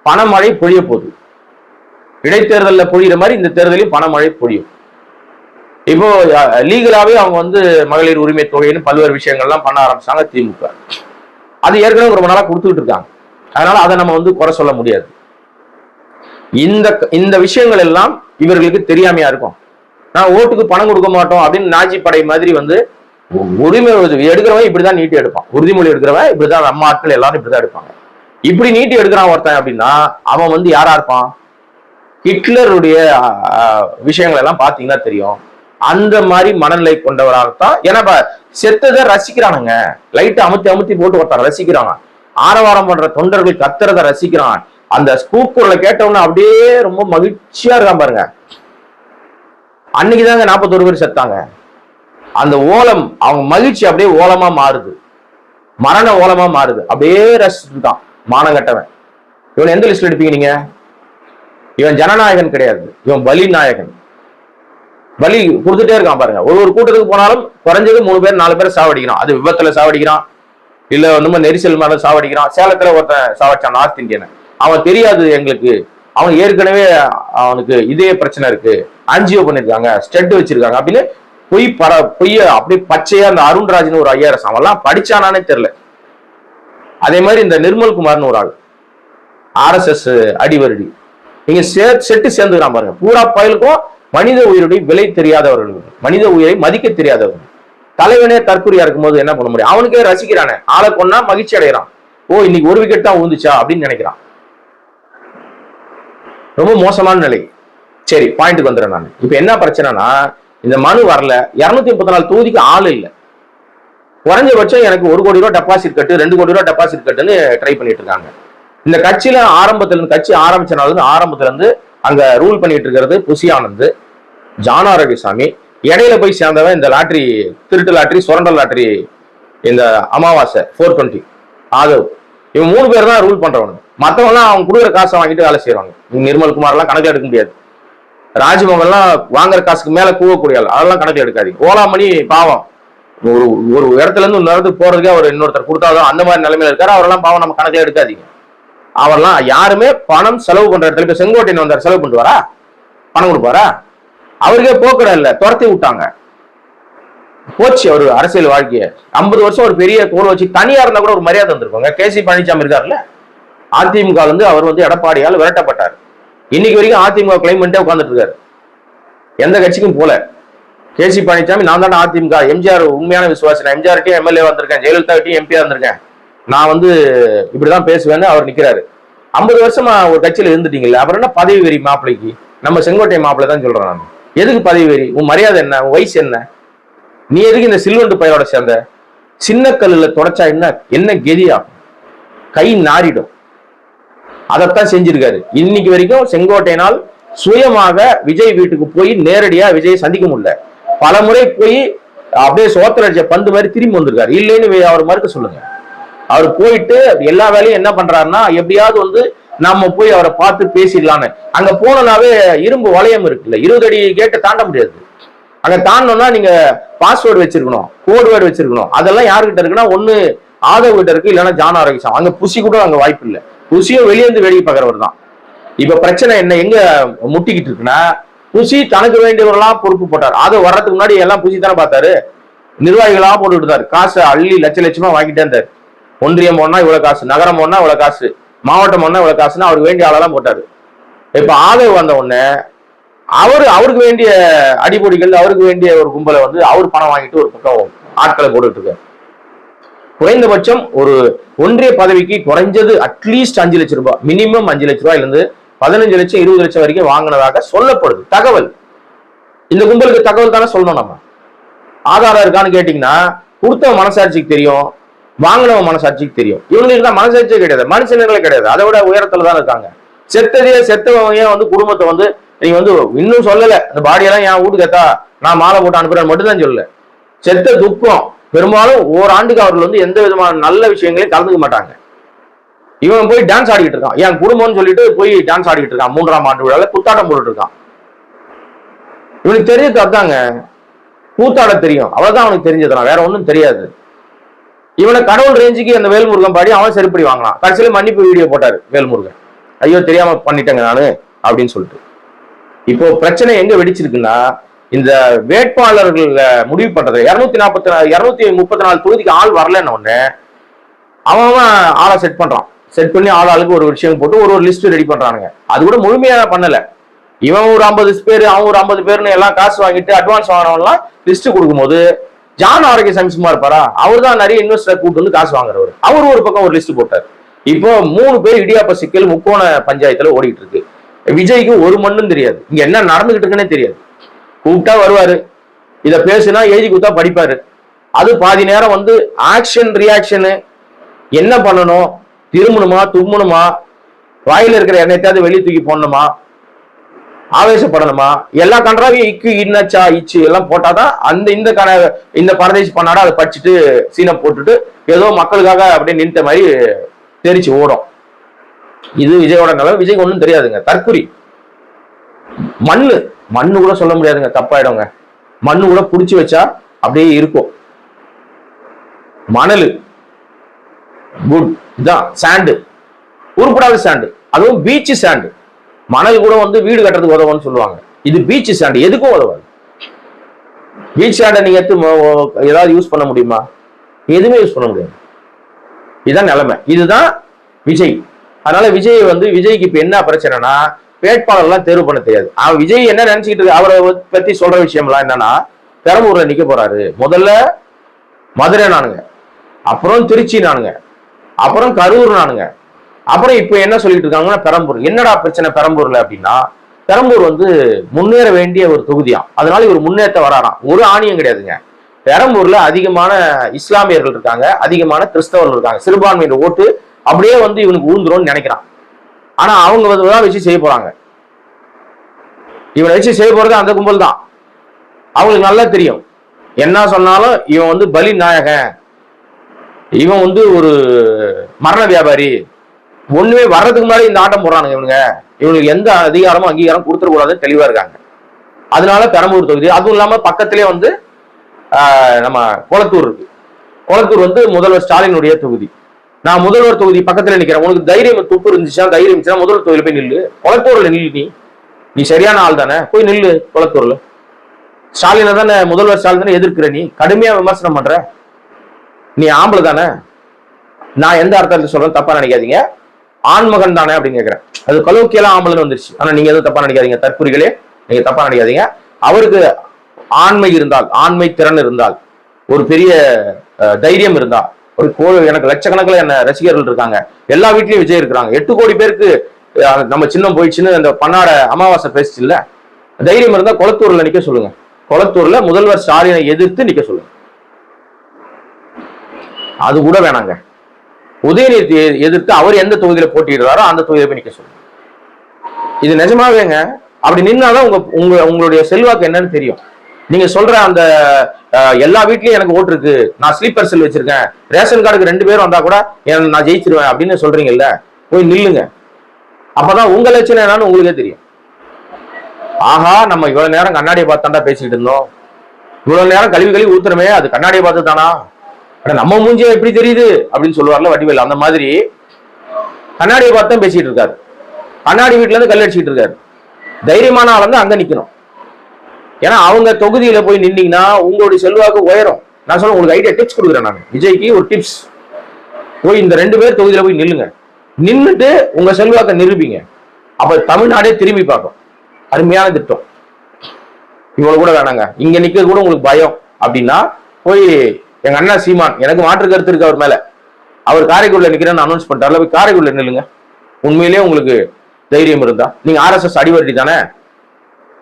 பணமழை பொழிய போகுது. இடைத்தேர்தலில் பொழியிற மாதிரி இந்த தேர்தலையும் பணமழை பொழியும். இப்போ லீகலாவே அவங்க வந்து மகளிர் உரிமை தொகைன்னு பல்வேறு விஷயங்கள்லாம் பண்ண ஆரம்பிச்சாங்க திமுக. அது ஏற்கனவே ரொம்ப நாளா கொடுத்துட்டு இருக்காங்க. அதனால அதை நம்ம வந்து குறை சொல்ல முடியாது. இந்த விஷயங்கள் எல்லாம் இவர்களுக்கு தெரியாமையா இருக்கும். நான் ஓட்டுக்கு பணம் கொடுக்க மாட்டோம் அப்படின்னு நாஜி படை மாதிரி வந்து உரிமை எடுக்கிறவன் இப்படிதான் நீட்டி எடுப்பான். உறுதிமொழி எடுக்கிறவன் இப்படிதான், நம்ம ஆட்கள் எல்லாரும் இப்படிதான் எடுப்பாங்க. இப்படி நீட்டி எடுக்கிறான் ஒருத்தன் அப்படின்னா அவன் வந்து யாரா இருப்பான்? ஹிட்லருடைய விஷயங்கள் எல்லாம் பாத்தீங்கன்னா தெரியும். அந்த மாதிரி மனநிலை கொண்டவராகத்தான். ஏன்னா செத்ததை ரசிக்கிறானுங்க, லைட்டை அமுத்தி போட்டு ஒருத்தர் ரசிக்கிறாங்க. ஆரவாரம் பண்ற தொண்டர்கள் கத்துறத ரசிக்கிறான். அந்த ஸ்கூக்குள்ள கேட்டவன அப்படியே ரொம்ப மகிழ்ச்சியா இருக்கான் பாருங்க. அன்னைக்குதாங்க 41 பேர் செத்தாங்க. அந்த ஓலம், அவங்க மகிழ்ச்சி அப்படியே ஓலமா மாறுது. மரண ஓலமா மாறுது. அப்படியே ரசிச்சுட்டு இருக்கான் மானம் கட்டவன். இவன் எந்த லிஸ்ட்ல எடுப்பீங்க நீங்க? இவன் ஜனநாயகன் கிடையாது, இவன் பலி நாயகன். பலி கொடுத்துட்டே இருக்கான் பாருங்க. ஒரு கூட்டத்துக்கு போனாலும் குறைஞ்சது 3 பேர் 4 பேர் சாவடிக்கிறான். அது விபத்துல சாவடிக்கிறான், இல்ல நம்ம நெரிசல் மேல சாவடிக்கிறான். சேலத்துல ஒருத்தன் சாவடிச்சான், நார்த் இந்தியன். அவன் தெரியாது எங்களுக்கு, அவன் ஏற்கனவே அவனுக்கு இதே பிரச்சனை இருக்கு, ஆன்ஜியோ பண்ணிருக்காங்க, ஸ்டெட் வச்சிருக்காங்க அப்படின்னு பொய்ய அப்படியே பச்சையா அந்த அருண்ராஜ்னு ஒரு ஐஆர்எஸ் அவன்லாம் படிச்சானானே தெரியல. அதே மாதிரி இந்த நிர்மல் குமார்னு ஒரு ஆள் RSS அடிவருடி, நீங்க செட்டு சேர்ந்துக்கிறான் பாருங்க. பூரா பயலுக்கும் மனித உயிருடைய விலை தெரியாதவர்கள், மனித உயிரை மதிக்க தெரியாதவர்கள். தலைவனே தற்கொலையா இருக்கும் போது என்ன பண்ண முடியும்? அவனுக்கே ரசிக்கிறானே, ஆளை கொன்னா மகிழ்ச்சி அடைகிறான். ஓ இன்னைக்கு ஒரு விக்கெட் தான் ஊந்துச்சா அப்படின்னு நினைக்கிறான். ரொம்ப மோசமான நிலை. சரி, பாயிண்ட்டுக்கு வந்துடுறேன் நான். இப்ப என்ன பிரச்சனைனா, இந்த மனு வரல, 234 தொகுதிக்கு ஆள் இல்லை. குறைஞ்சபட்சம் எனக்கு 1 கோடி ரூபாய் டெபாசிட் கட்டு, 2 கோடி ரூபாய் டெபாசிட் கட்டுன்னு ட்ரை பண்ணிட்டு இருக்காங்க. இந்த கட்சியில கட்சி ஆரம்பிச்ச நாள் ஆரம்பத்துல இருந்து அங்க ரூல் பண்ணிட்டு இருக்கிறது புசி ஆனந்த், ஜான் ஆரோக்கியசாமி, இடையில போய் சேர்ந்தவன் இந்த லாட்டரி, திருட்டு லாட்டரி, சுரண்டல் லாட்டரி, இந்த அமாவாசை 420 ஆதவ், இவன் 3 பேர் தான் ரூல் பண்றவனு. மற்றவங்கலாம் அவங்க கொடுக்குற காசை வாங்கிட்டு வேலை செய்வாங்க. நிர்மல் குமார் எல்லாம் கணக்கு எடுக்க முடியாது. ராஜ்மோகன் எல்லாம் வாங்குற காசுக்கு மேல கூவக்கூடிய அதெல்லாம் கணக்கு எடுக்காதீங்க. ஓலாமணி பாவம், ஒரு இடத்துல இருந்து இன்னொரு இடத்துக்கு போறதுக்கே அவர் இன்னொருத்தர் கொடுத்தாதான் அந்த மாதிரி நிலைமையில இருக்காரு. அவரெல்லாம் பாவம் நம்ம கணக்கே எடுக்காதீங்க. அவர்லாம் யாருமே பணம் செலவு பண்ற இடத்துல, இப்ப செங்கோட்டையன் வந்தார், செலவு பண்ணிட்டு வரா? பணம் கொடுப்பாரா? அவருக்கே போக்கட இல்ல, துரத்தி விட்டாங்க, போச்சு அவரு அரசியல் வாழ்க்கைய. 50 வருஷம் ஒரு பெரிய கோல் வச்சு தனியா இருந்தா கூட ஒரு மரியாதை வந்திருப்பாங்க. கேசி பழனிசாமி இருக்காருல்ல, அதிமுக அவர் எடப்பாடியால் விரட்டப்பட்டார். இன்னைக்கு வரைக்கும் அதிமுக கிளைம் பண்ணிட்டே உட்கார்ந்துட்டு இருக்காரு, எந்த கட்சிக்கும் போல. கேசி பழனிசாமி, நான் தான் அதிமுக, எம்ஜிஆர் உண்மையான விசுவாசி, நான் எம்ஜிஆர்ட்டையும் எம்எல்ஏ வந்திருக்கேன், ஜெயலலிதாட்டையும் எம்பியா இருந்திருக்கேன், நான் இப்படிதான் பேசுவேன்னு அவர் நிக்கிறாரு. 50 வருஷமா ஒரு கட்சியில இருந்துட்டீங்கல்ல, அப்புறம் என்ன பதவி வெறி மாப்பிள்ளைக்கு? நம்ம செங்கோட்டை மாப்பிள்ளை தான் சொல்றேன் நான். எதுக்கு பதவி வெறி? உன் மரியாதை என்ன? உன் வயசு என்ன? நீ எதுக்கு இந்த சில்வண்டு பையோட சேர்ந்த? சின்ன கல்லுல தொடச்சா என்ன கெதியா? கை நாரிடும். அதைத்தான் செஞ்சிருக்காரு. இன்னைக்கு வரைக்கும் செங்கோட்டையினால் சுயமாக விஜய் வீட்டுக்கு போய் நேரடியா விஜய் சந்திக்க முடியல. பல முறை போய் அப்படியே சோத்திரடிச்ச பந்து மாதிரி திரும்பி வந்திருக்காரு. இல்லைன்னு அவர் மறுக்க சொல்லுங்க. அவர் போயிட்டு எல்லா வேலையும் என்ன பண்றாருன்னா, எப்படியாவது நம்ம போய் அவரை பார்த்து பேசிடலான்னு. அங்க போனனாவே இரும்பு வளையம் இருக்குல்ல, 20 அடி கேட்டு தாண்ட முடியாது. அங்க தாண்டணும்னா நீங்க பாஸ்வேர்டு வச்சிருக்கணும், கோட்வேர்டு வச்சிருக்கணும். அதெல்லாம் யாருக்கிட்ட இருக்குன்னா, ஒண்ணு ஆதவ கிட்ட இருக்கு, இல்லைன்னா ஜான் ஆரோக்கியம். அங்க புசி கூட அங்க வாய்ப்பு இல்லை. புசியும் வெளியேந்து வேடிக்கை பார்க்கறவர் தான். இப்ப பிரச்சனை என்ன எங்க முட்டிக்கிட்டு இருக்குன்னா, புசி தனக்கு வேண்டியவர்களாம் பொறுப்பு போட்டார். அதை வர்றதுக்கு முன்னாடி எல்லாம் புசி தானே பார்த்தாரு, நிர்வாகிகளா போட்டுட்டு இருந்தாரு. காசை அள்ளி லட்சமா வாங்கிட்டே இருந்தாரு. ஒன்றியம் ஒன்னா இவ்வளவு காசு, நகரம் ஒன்னா இவ்வளவு காசு, மாவட்டம் ஒன்னா இவ்வளவு காசுன்னு அவருக்கு வேண்டிய ஆளெல்லாம் போட்டாரு. இப்ப ஆதரவு வந்த உடனே அவருக்கு வேண்டிய அடிப்பொடிகள், அவருக்கு வேண்டிய ஒரு கும்பலை அவர் பணம் வாங்கிட்டு ஒரு பக்கம் ஆட்களை போட்டுட்டு இருக்காரு. குறைந்தபட்சம் ஒரு ஒன்றிய பதவிக்கு குறைஞ்சது அட்லீஸ்ட் 5 லட்சம் ரூபாய், மினிமம் 5 லட்சம் ரூபாயில இருந்து 15 லட்சம் 20 லட்சம் வரைக்கும் வாங்கினதாக சொல்லப்படுது. தகவல், இந்த கும்பலுக்கு தகவல் தானே சொல்லணும். நம்ம ஆதாரம் இருக்கான்னு கேட்டீங்கன்னா, கொடுத்த மனசாட்சிக்கு தெரியும், வாங்கினவன் மனசாட்சிக்கு தெரியும். இவங்களுக்கு தான் மனசாட்சியே கிடையாது, மனுஷனங்களே கிடையாது, அதை விட உயரத்துல தான் இருக்காங்க. செத்தவங்க குடும்பத்தை நீங்க இன்னும் சொல்லல, இந்த பாடியெல்லாம் என் வீட்டுக்கு எத்தா நான் மாலை போட்டு அனுப்புறேன் மட்டும்தான் சொல்லல. செத்த துக்கம் பெரும்பாலும் ஓராண்டுக்கு அவர்கள் எந்த விதமான நல்ல விஷயங்களையும் கலந்துக்க மாட்டாங்க. இவன் போய் டான்ஸ் ஆடிக்கிட்டு இருக்கான், என் குடும்பம்னு சொல்லிட்டு போய் டான்ஸ் ஆடிக்கிட்டு இருக்கான். 3ஆம் ஆண்டு விழால குத்தாட்டம் போட்டுட்டு இருக்கான். இவனுக்கு தெரிஞ்சது அதாங்க, கூத்தாட தெரியும், அவ்வளவுதான் அவனுக்கு தெரிஞ்சதுதான், வேற ஒன்றும் தெரியாது. இவனை கடவுள் ரேஞ்சுக்கு அந்த வேல்முருகன் பாடி அவன் செருப்படி வாங்கினான். கடைசியில மன்னிப்பு வீடியோ போட்டாரு வேல்முருகன், ஐயோ தெரியாம பண்ணிட்டேங்க நானு அப்படின்னு சொல்லிட்டு. இப்போ பிரச்சனை எங்க வெடிச்சிருக்குன்னா, இந்த வேட்பாளர்கள் முடிவு பண்றது 234 தொகுதிக்கு ஆள் வரலன்னு ஒண்ணு அவன் ஆளை செட் பண்றான். செட் பண்ணி ஆளுக்கு ஒரு விஷயம் போட்டு ஒரு லிஸ்ட் ரெடி பண்றானுங்க. அது கூட முழுமையா பண்ணல. இவன் ஒரு 50 பேர், அவன் ஒரு 50 பேர்னு எல்லாம் காசு வாங்கிட்டு அட்வான்ஸ் வாங்கினவன்லாம் லிஸ்ட் கொடுக்கும்போது, ஜான் ஆரோக்கியசாமி சும்மா இருப்பாரா? அவர் தான் நிறைய இன்வெஸ்டர் கூட்டு காசு வாங்குறவர். அவர் ஒரு பக்கம் ஒரு லிஸ்ட் போட்டார். இப்போ 3 பேர் இடியாப்ப சிக்கல் முக்கோண பஞ்சாயத்துல ஓடிட்டு இருக்கு. விஜய்க்கு ஒரு மண்ணும் தெரியாது, இங்க என்ன நடந்துகிட்டு இருக்குன்னே தெரியாது. கூப்பிட்டா வருவாரு, இத பேசுனா எழுதி கொடுத்தா படிப்பாரு. அது பாதி நேரம் ஆக்ஷன் ரியாக்ஷனு, என்ன பண்ணணும், திரும்பணுமா தும்மணுமா, வாயில இருக்கிற எண்ணெயத்தாவது வெளியே தூக்கி போடணுமா, ஆவேசப்படணுமா? எல்லா கன்றாவையும் இக்கு இன்னச்சா இச்சு எல்லாம் போட்டாதான் இந்த பரதேசி பண்ணாடா அதை படிச்சுட்டு சீனை போட்டுட்டு ஏதோ மக்களுக்காக அப்படியே நின்ற மாதிரி தெரிச்சு ஓடும். இது விஜயோட நிலை. விஜய்க்கு ஒன்றும் தெரியாதுங்க, தற்குறி. மண்ணு கூட சொல்ல முடியாதுங்க, தப்பாயிடுங்க. மண்ணு கூட புடிச்சு வச்சா அப்படியே இருக்கும். மணல் குட், இதான் சாண்டு, உருப்படாத சாண்டு, அதுவும் பீச் சாண்டு. மணல் கூட வந்து வீடு கட்டுறதுக்கு உதவுன்னு சொல்லுவாங்க. இது பீச் சாண்டு, எதுக்கும் உதவாது. பீச் சாண்டை நீங்க ஏதாவது யூஸ் பண்ண முடியுமா? எதுவுமே யூஸ் பண்ண முடியாது. இதுதான் நிலைமை. இதுதான் விஜய். அதனால விஜய்க்கு இப்ப என்ன பிரச்சனைனா, வேட்பாளர் எல்லாம் தேர்வு பண்ண தெரியாது. விஜய் என்ன நினைச்சுக்கிட்டு இருக்கு, அவரை பத்தி சொல்ற விஷயம் எல்லாம் என்னன்னா, பெரம்பூர்ல நிக்க போறாரு. முதல்ல மதுரை நானுங்க, அப்புறம் திருச்சி நானுங்க, அப்புறம் கரூர் நானுங்க, அப்புறம் இப்ப என்ன சொல்லிட்டு இருக்காங்கன்னா பெரம்பூர். என்னடா பிரச்சனை பெரம்பூர்ல அப்படின்னா, பெரம்பூர் வந்து முன்னேற வேண்டிய ஒரு தொகுதியா, அதனால இவர் முன்னேற்ற வராராம். ஒரு ஆணியம் கிடையாதுங்க. பெரம்பூர்ல அதிகமான இஸ்லாமியர்கள் இருக்காங்க, அதிகமான கிறிஸ்தவர்கள் இருக்காங்க. சிறுபான்மையினர் ஓட்டு அப்படியே வந்து இவனுக்கு ஊந்துரும்னு நினைக்கிறான். ஆனா அவங்க வந்து வச்சு செய்ய போறாங்க. இவனை வச்சு செய்ய போறது அந்த கும்பல் தான். அவங்களுக்கு நல்லா தெரியும், என்ன சொன்னாலும் இவன் வந்து பலி நாயகன், இவன் வந்து ஒரு மரண வியாபாரி, ஒண்ணுமே வர்றதுக்கு முன்னாடி இந்த ஆட்டம் போடுறானுங்க இவனுக்கு எந்த அதிகாரமும் அங்கீகாரம் கொடுத்துடக்கூடாதுன்னு தெளிவா இருக்காங்க. அதனால பெரம்பூர் தொகுதி, அதுவும் இல்லாம பக்கத்திலே வந்து நம்ம கொளத்தூர் இருக்கு. கொளத்தூர் வந்து முதல்வர் ஸ்டாலினுடைய தொகுதி. நான் முதல்வர் தொகுதி பக்கத்துல நிக்கிறேன். உனக்கு தைரியம் துப்பு இருந்துச்சுன்னா, தைரியம் இருந்துச்சுன்னா முதல்வர் தொகுதியில போய் நில்லு. கொளத்தூர்ல நில்லு. நீ சரியான ஆள் தானே, போய் நில்லு கொளத்தூர்ல. ஸ்டாலினை தானே, முதல்வர் ஸ்டாலின் தானே எதிர்க்கிற, நீ கடுமையா விமர்சனம் பண்ற, நீ ஆம்பளை தானே. நான் எந்த அர்த்தத்தில் சொல்றேன் தப்பா நினைக்காதீங்க, ஆண்மகன் தானே அப்படின்னு கேட்கிறேன். அது கலோக்கியெல்லாம் ஆம்பளைன்னு வந்துருச்சு. ஆனா நீங்க எதுவும் தப்பா நினைக்காதீங்க, தற்குறிகளே நீங்க தப்பா நினைக்காதீங்க. அவருக்கு ஆண்மை இருந்தால், ஆண்மை திறன் இருந்தால், ஒரு பெரிய தைரியம் இருந்தா, எனக்கு லட்சக்கணக்கில் என்ன ரசிகர்கள் இருக்காங்க, எல்லா வீட்லயும் விஜய் இருக்கிறாங்க. 8 கோடி பேருக்கு நம்ம சின்னம் போயிடுச்சுன்னு அந்த பன்னாட அமாவாசை பேசிச்சு இல்ல, தைரியம் இருந்தா கொளத்தூர்ல நிக்க சொல்லுங்க. கொளத்தூர்ல முதல்வர் ஸ்டாலினை எதிர்த்து நிக்க சொல்லுங்க. அது கூட வேணாங்க, உதயநிதி எதிர்த்து அவர் எந்த தொகுதியில போட்டிடுறாரோ அந்த தொகுதியில போய் நிக்க சொல்லுங்க. இது நிஜமாவேங்க. அப்படி நின்னாதான் உங்களுடைய செல்வாக்கு என்னன்னு தெரியும். நீங்க சொல்ற அந்த எல்லா வீட்லயும் எனக்கு ஓட்டு இருக்கு, நான் ஸ்லீப்பர் செல் வச்சிருக்கேன், ரேஷன் கார்டுக்கு 2 பேர் வந்தா கூட நான் ஜெயிச்சிருவேன் அப்படின்னு சொல்றீங்கல்ல, போய் நில்லுங்க. அப்பதான் உங்க லட்சணம் என்னன்னு உங்களுக்கே தெரியும். ஆஹா, நம்ம இவ்வளவு நேரம் கண்ணாடியை பார்த்தாண்டா பேசிட்டு இருந்தோம், இவ்வளவு நேரம் கழுவி ஊத்துறமே அது கண்ணாடியை பார்த்து தானா, நம்ம மூஞ்சியா எப்படி தெரியுது அப்படின்னு சொல்லுவார்ல வடிவேல், அந்த மாதிரி கண்ணாடியை பார்த்து தான் பேசிட்டு இருக்காரு. கண்ணாடி வீட்டுல இருந்து கல் அடிச்சுட்டு இருக்காரு. தைரியமான ஆள் வந்து அங்க நிக்கணும். ஏன்னா அவங்க தொகுதியில போய் நின்னீங்கன்னா உங்களுடைய செல்வாக்கு உயரும். நான் சொல்ல உங்களுக்கு ஐடியா டிப்ஸ் கொடுக்குறேன். நான் விஜய்க்கு ஒரு டிப்ஸ், போய் இந்த 2 பேர் தொகுதியில போய் நில்லுங்க, நின்றுட்டு உங்க செல்வாக்கை நிரூபிங்க. அப்ப தமிழ்நாடே திரும்பி பார்க்கும். அருமையான திட்டம். இவ்வளவு கூட வேணாங்க, இங்க நிக்க கூட உங்களுக்கு பயம் அப்படின்னா போய் எங்க அண்ணா சீமான், எனக்கு மாற்று கருத்து இருக்கு அவர் மேல, அவர் காரைக்குடில நிக்கிறேன்னு அனௌன்ஸ் பண்ணிட்டார்ல, போய் காரைக்குடில நில்லுங்க. உண்மையிலேயே உங்களுக்கு தைரியம் இருந்தா. நீங்க RSS அடிவர்டி தானே,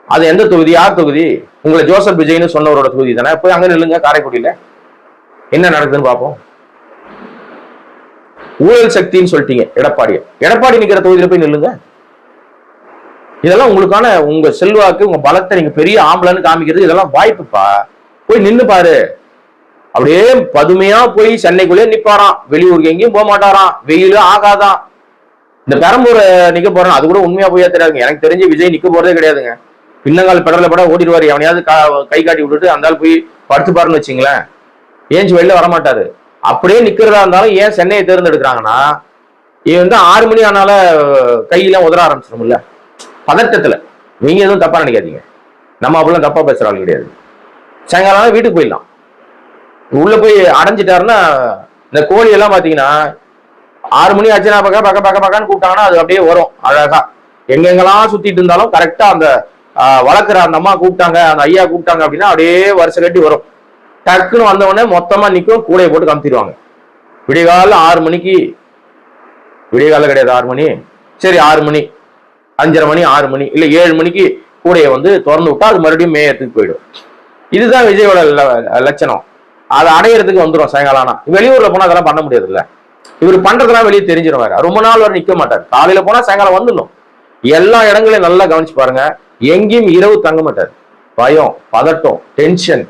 அது எந்த தொகுதி, யார் தொகுதி, உங்களை ஜோசப் விஜய்னு சொன்னவரோட தொகுதி தானே, போய் அங்க நில்லுங்க. காரைக்குடியில என்ன நடக்குதுன்னு பார்ப்போம். ஊழல் சக்தின்னு சொல்லிட்டீங்க எடப்பாடி நிக்கிற தொகுதியில போய் நில்லுங்க. இதெல்லாம் உங்களுக்கான உங்க செல்வாக்கு, உங்க பலத்தை நீங்க பெரிய ஆம்பளன்னு காமிக்கிறது, இதெல்லாம் வாய்ப்புப்பா. போய் நின்னு பாரு. அப்படியே பதுமையா போய் சென்னைக்குள்ளே நிப்பாராம், வெளியூருக்கு எங்கேயும் போக மாட்டாராம், வெயிலும் ஆகாதான். இந்த பெரம்பூர் நிக்க போறேன் அது கூட உண்மையா போயா தெரியாதுங்க. எனக்கு தெரிஞ்சு விஜய் நிக்க போறதே கிடையாதுங்க. பின்னங்கால் பெடல பட ஓடிடுவாரு, எவனையாவது கை காட்டி விட்டுட்டு அந்த போய் படுத்து பாருன்னு வச்சுங்களேன், ஏஞ்சி வெளில வரமாட்டாரு. அப்படியே நிக்கிறதா இருந்தாலும் ஏன் சென்னையை தேர்ந்தெடுக்கிறாங்கன்னா, இவன் வந்து 6 மணி ஆனால கையெல்லாம் உதற ஆரம்பிச்சிடும்ல பதட்டத்துல. நீங்க எதுவும் தப்பா நினைக்காதீங்க, நம்ம அப்படிலாம் தப்பா பேசுற ஆள் கிடையாது. சாயங்காலம் வீட்டுக்கு போயிடலாம். உள்ள போய் அடைஞ்சிட்டாருன்னா இந்த கோழி எல்லாம் பாத்தீங்கன்னா 6 மணி ஆச்சுன்னா பக்கான்னு கூப்பிட்டாங்கன்னா அது அப்படியே வரும் அழகா. எங்கெங்கெல்லாம் சுத்திட்டு இருந்தாலும் கரெக்டா அந்த வளர்க்குற அந்த அம்மா கூப்பிட்டாங்க, அந்த ஐயா கூப்பிட்டாங்க அப்படின்னா அப்படியே வருஷம் கட்டி வரும். டக்குன்னு வந்தவொடனே மொத்தமா நிற்கும், கூடையை போட்டு கமுத்திடுவாங்க. விடியகால 6 மணிக்கு, விடியகால கிடையாது 6 மணி, சரி 6 மணி 5:30 மணி 6 மணி இல்ல 7 மணிக்கு கூடையை வந்து திறந்து விட்டா அது மறுபடியும் மேயத்துக்கு போயிடும். இதுதான் விஜயோட லட்சணம். அதை அடையிறதுக்கு வந்துடும் சாயங்காலம். ஆனா வெளியூர்ல போனா அதெல்லாம் பண்ண முடியாது இல்ல, இவர் பண்றதெல்லாம் வெளியே தெரிஞ்சிருவாரு. ரொம்ப நாள் வரை நிக்க மாட்டார். காலையில போனா சாயங்காலம் வந்துடணும். எல்லா இடங்களையும் நல்லா கவனிச்சு பாருங்க. எங்கேயும் இரவு தங்க மாட்டார். பயம், பதட்டம், டென்ஷன்,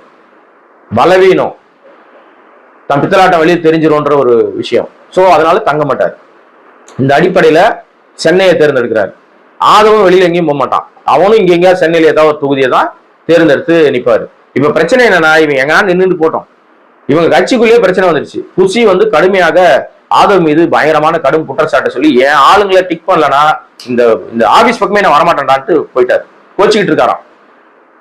பலவீனம், தன் பித்தலாட்டம் வெளியே தெரிஞ்சிரும்ன்ற ஒரு விஷயம். சோ அதனால தங்க மாட்டார். இந்த அடிப்படையில சென்னையை தேர்ந்தெடுக்கிறார். ஆதவும் வெளியில எங்கேயும் போக மாட்டான். அவனும் இங்க எங்கேயாவது சென்னையில ஏதாவது ஒரு தொகுதியை தான் தேர்ந்தெடுத்து நிற்பாரு. இப்ப பிரச்சனை என்னன்னா, இவன் எங்கன்னா நின்றுட்டு போட்டோம், இவங்க கட்சிக்குள்ளேயே பிரச்சனை வந்துருச்சு. புசி வந்து கடுமையாக ஆதவ் மீது பயங்கரமான கடும் குற்றச்சாட்டை சொல்லி என் ஆளுங்களை டிக் பண்ணலன்னா இந்த இந்த ஆபீஸ் பக்கமே நான் வரமாட்டேன்டான்ட்டு போயிட்டாரு, கோச்சிக்கிட்டு இருக்காராம்.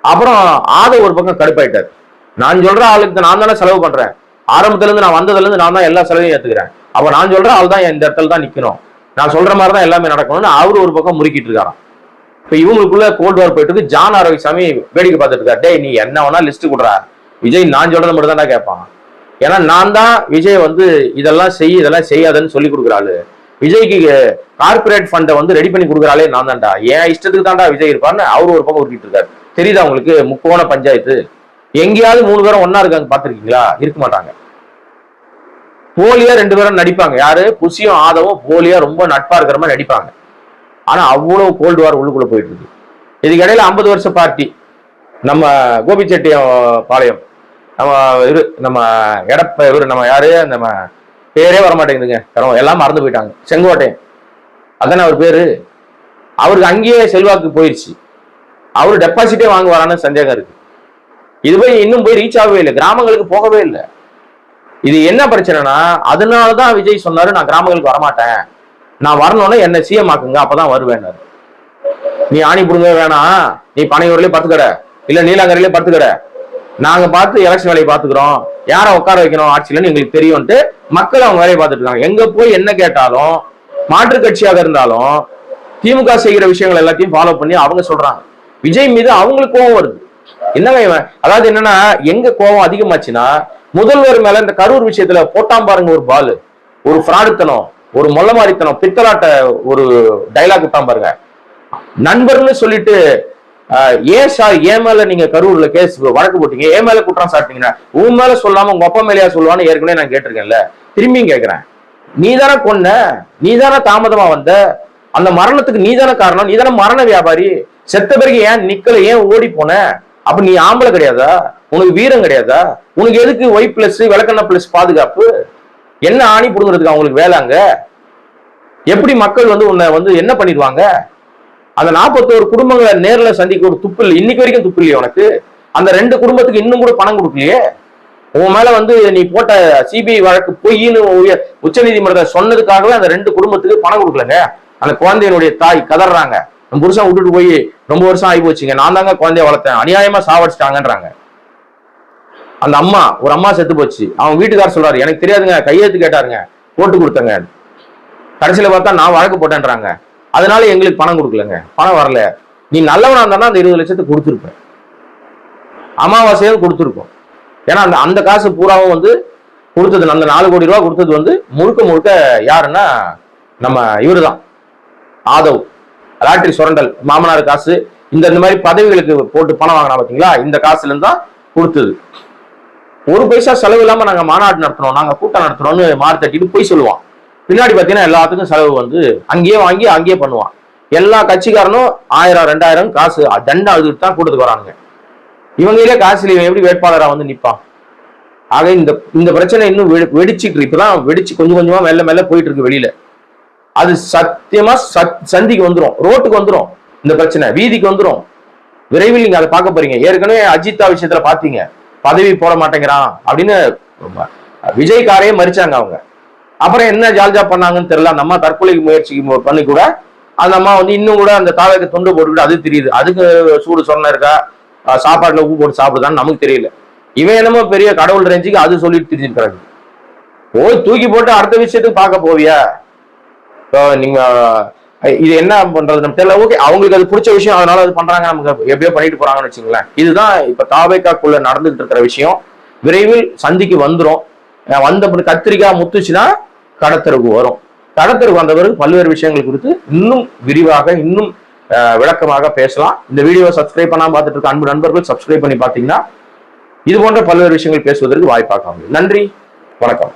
அப்புறம் ஆதவ் ஒரு பக்கம் கடுப்பாயிட்டார். நான் சொல்ற ஆளுக்கு நான் தானே செலவு பண்றேன், ஆரம்பத்துல இருந்து நான் வந்ததுல இருந்து நான் தான் எல்லா செலவையும் ஏத்துக்கிறேன், அப்ப நான் சொல்ற ஆள் தான் இந்த இடத்துல தான் நிக்கணும், நான் சொல்ற மாதிரி தான் எல்லாமே நடக்கணும்னு அவரு ஒரு பக்கம் முறுக்கிட்டு இருக்காராம். இப்ப இவங்களுக்குள்ள கோல்டு வார் போயிட்டு இருக்கு. ஜான் ஆரோக்கியசாமி வேடிக்கை பார்த்துட்டு இருக்காரு. டேய் நீ என்ன வேணா லிஸ்ட் கொடுறா, விஜய் நான் சொல்றதை மட்டும் தான் கேட்பான். ஏன்னா நான் தான் விஜய் வந்து இதெல்லாம் இதெல்லாம் செய்யாதுன்னு சொல்லி கொடுக்குறாள். விஜய்க்கு கார்பரேட் ஃபண்டை வந்து ரெடி பண்ணி கொடுக்குறாளே நான் தான்டா, என் இஷ்டத்துக்கு தான்டா விஜய் இருப்பான்னு அவரு ஒரு பக்கம் உருட்டிட்டு இருக்காரு. தெரியுதா உங்களுக்கு? முக்கோண பஞ்சாயத்து. எங்கேயாவது 3 பேரும் ஒன்னா இருக்காங்க பாத்துருக்கீங்களா? இருக்க மாட்டாங்க. போலியா 2 பேரும் நடிப்பாங்க. யாரு? புசியும் ஆதவும் போலியா ரொம்ப நட்பா இருக்கிற மாதிரி நடிப்பாங்க. ஆனா அவ்வளவு கோல்டு வார் உள்ளுக்குள்ள போயிட்டு இருக்கு. இதுக்கு இடையில 50 வருஷ பார்ட்டி நம்ம கோபிச்செட்டி பாளையம், நம்ம எடப்ப நம்ம யாரு, நம்ம பேரே வரமாட்டேங்குதுங்க, எல்லாம் மறந்து போயிட்டாங்க. செங்கோட்டையன் அதானே அவர் பேரு. அவருக்கு அங்கேயே செல்வாக்கு போயிடுச்சு. அவரு டெபாசிட்டே வாங்குவாரான்னு சந்தேகம் இருக்கு. இது போய் இன்னும் போய் ரீச் ஆகவே இல்லை, கிராமங்களுக்கு போகவே இல்லை. இது என்ன பிரச்சனைனா, அதனாலதான் விஜய் சொன்னாரு நான் கிராமங்களுக்கு வரமாட்டேன், நான் வரணும்னா என்ன சிஎம் ஆக்குங்க அப்பதான் வருவேன்னாரு. நீ ஆணி புடுங்க வேணாம், நீ பனையூர்லயே படுத்துக்கட, இல்ல நீலாங்கரையிலே படுத்துக்கட, நாங்க பார்த்து எலெக்ஷன் வேலையை பாத்துக்கிறோம், யாரை உட்கார வைக்கணும் ஆட்சியிலன்னு எங்களுக்கு தெரியும்ட்டு மக்கள் அவங்க வேலையை பார்த்துட்டு இருக்காங்க. எங்க போய் என்ன கேட்டாலும், மாற்று கட்சியாக இருந்தாலும் திமுக செய்கிற விஷயங்கள் எல்லாத்தையும் ஃபாலோ பண்ணி அவங்க சொல்றாங்க. விஜய் மீது அவங்களுக்கு கோபம் வருது. என்னங்க இவன், அதாவது என்னன்னா, எங்க கோபம் அதிகமாச்சுன்னா முதல்வர் மேல இந்த கரூர் விஷயத்துல போட்டாம் பாருங்க ஒரு பால், ஒரு ஃப்ராடுத்தனம், ஒரு மொல்லமாரித்தனம், பித்தலாட்ட ஒரு டைலாக் விட்டாம் பாருங்க. நண்பர்னு சொல்லிட்டு ஏன் சார் என் மேல நீங்க கரூர்ல கேஸ் வழக்கு போட்டீங்க, என் மேல குற்றம் சாட்டிங்கன்னா உன் மேல சொல்லாம உங்க அப்பா மேலேயா சொல்லுவான்னு ஏற்கனவே நான் கேட்டிருக்கேன்ல, திரும்பியும் கேட்கிறேன். நீ தானே கொன்ன, நீ தானே தாமதமா வந்த, அந்த மரணத்துக்கு நீ தானே காரணம், நீ தானே மரண வியாபாரி, செத்த பிறகு ஏன் நிக்கல, ஏன் ஓடி போன, அப்ப நீ ஆம்பளை கிடையாதா, உனக்கு வீரம் கிடையாதா, உனக்கு எதுக்கு ஒய் பிளஸ் விளக்கண்ண பிளஸ் பாதுகாப்பு, என்ன ஆணி புடுங்கிறதுக்கு அவங்களுக்கு வேலைங்க? எப்படி மக்கள் வந்து உன்னை வந்து என்ன பண்ணிடுவாங்க? அந்த 41 குடும்பங்களை நேர்ல சந்திக்க ஒரு துப்பு இல்லை, இன்னைக்கு வரைக்கும் துப்பு இல்லையே உனக்கு? அந்த 2 குடும்பத்துக்கு இன்னும் கூட பணம் கொடுக்கலையே. உன் மேல வந்து நீ போட்ட சிபிஐ வழக்கு பொய்ன்னு உச்ச நீதிமன்றத்தை சொன்னதுக்காகவே அந்த 2 குடும்பத்துக்கு பணம் கொடுக்கலங்க. அந்த குழந்தையினுடைய தாய் கதறாங்க, நம்ம புருஷன் விட்டுட்டு போய் ரொம்ப வருஷம் ஆகி போச்சுங்க, நான் தாங்க குழந்தைய வளர்த்தேன், அநியாயமா சாவடிச்சிட்டாங்கன்றாங்க. அந்த அம்மா, ஒரு அம்மா செத்து போச்சு, அவங்க வீட்டுக்காரர் சொல்றாரு எனக்கு தெரியாதுங்க, கையெழுத்து கேட்டாருங்க, போட்டு கொடுத்தங்க, கடைசியில பார்த்தா நான் வழக்கு போட்டேன்றாங்க, அதனால எங்களுக்கு பணம் கொடுக்கலங்க, பணம் வரல. நீ நல்லவனா இருந்தா அந்த 20 லட்சத்தை கொடுத்துருப்பேன், அமாவாசையாவது கொடுத்துருக்கோம். ஏன்னா அந்த காசு பூராவும் வந்து கொடுத்தது, அந்த 4 கோடி ரூபாய் கொடுத்தது வந்து முழுக்க முழுக்க யாருன்னா நம்ம இவரு தான், ஆதவ். லாட்டரி சுரண்டல், மாமனார் காசு, இந்த மாதிரி பதவிகளுக்கு போட்டு பணம் வாங்கினா பாத்தீங்களா, இந்த காசுல இருந்து தான் கொடுத்தது. 1 பைசா செலவு இல்லாம நாங்க மாநாடு நடத்துறோம், நாங்க கூட்டம் நடத்துறோம்னு மாறு தட்டிட்டு போய் சொல்லுவான். பின்னாடி பாத்தீங்கன்னா எல்லாத்துக்கும் செலவு வந்து அங்கேயே வாங்கி அங்கேயே பண்ணுவான். எல்லா கட்சிக்காரனும் 1000 2000 காசு தண்டா அழுதுட்டு தான் கூட்டத்துக்கு வரானுங்க. இவங்களே காசுல இவன் எப்படி வேட்பாளரா வந்து நிற்பான்? ஆக இந்த பிரச்சனை இன்னும் வெடிச்சிட்டு, இப்பதான் வெடிச்சு கொஞ்சம் கொஞ்சமா மெல்ல மெல்ல போயிட்டு இருக்கு வெளியில. அது சத்தியமா சந்திக்கு வந்துடும், ரோட்டுக்கு வந்துடும், இந்த பிரச்சனை வீதிக்கு வந்துடும். விரைவில் நீங்க அதை பார்க்க போறீங்க. ஏற்கனவே அஜித்தா விஷயத்துல பாத்தீங்க, பதவி போட மாட்டேங்கிறான் அப்படின்னு விஜய் காரையே மறிச்சாங்க அவங்க. அப்புறம் என்ன ஜால்ஜா பண்ணாங்கன்னு தெரியல, அந்த அம்மா தற்கொலை முயற்சி பண்ணி கூட அந்த அம்மா வந்து இன்னும் கூட அந்த தாவைக்கு துண்டு போட்டுக்கிட்டு அது தெரியுது, அதுக்கு சூடு சொன்ன இருக்கா, சாப்பாட்டுல உப்பு போட்டு சாப்பிடுதான்னு நமக்கு தெரியல. இவன் என்னமோ பெரிய கடவுள் ரேஞ்சுக்கு அது சொல்லிட்டு தெரிஞ்சிருக்கிறாங்க. போய் தூக்கி போட்டு அடுத்த விஷயத்துக்கு பார்க்க போவியா? நீங்க இது என்ன பண்றது நம்ம தெரியல. ஓகே, அவங்களுக்கு அது பிடிச்ச விஷயம், அதனால அது பண்றாங்க, நமக்கு எப்படியோ பண்ணிட்டு போறாங்கன்னு வச்சுங்களேன். இதுதான் இப்ப தாவேக்காக்குள்ள நடந்துகிட்டு இருக்கிற விஷயம். விரைவில் சந்திக்கு வந்துடும். வந்த கத்திரிக்காய் முத்துச்சுன்னா கடத்தருக்கு வரும். கடத்தருக்கு வந்த பிறகு பல்வேறு விஷயங்கள் குறித்து இன்னும் விரிவாக இன்னும் விளக்கமாக பேசலாம். இந்த வீடியோவை சப்ஸ்கிரைப் பண்ணாம பார்த்துட்டு இருக்க அன்பு நண்பர்கள் சப்ஸ்கிரைப் பண்ணி பார்த்தீங்கன்னா இது போன்ற பல்வேறு விஷயங்கள் பேசுவதற்கு வாய்ப்பாக. நன்றி, வணக்கம்.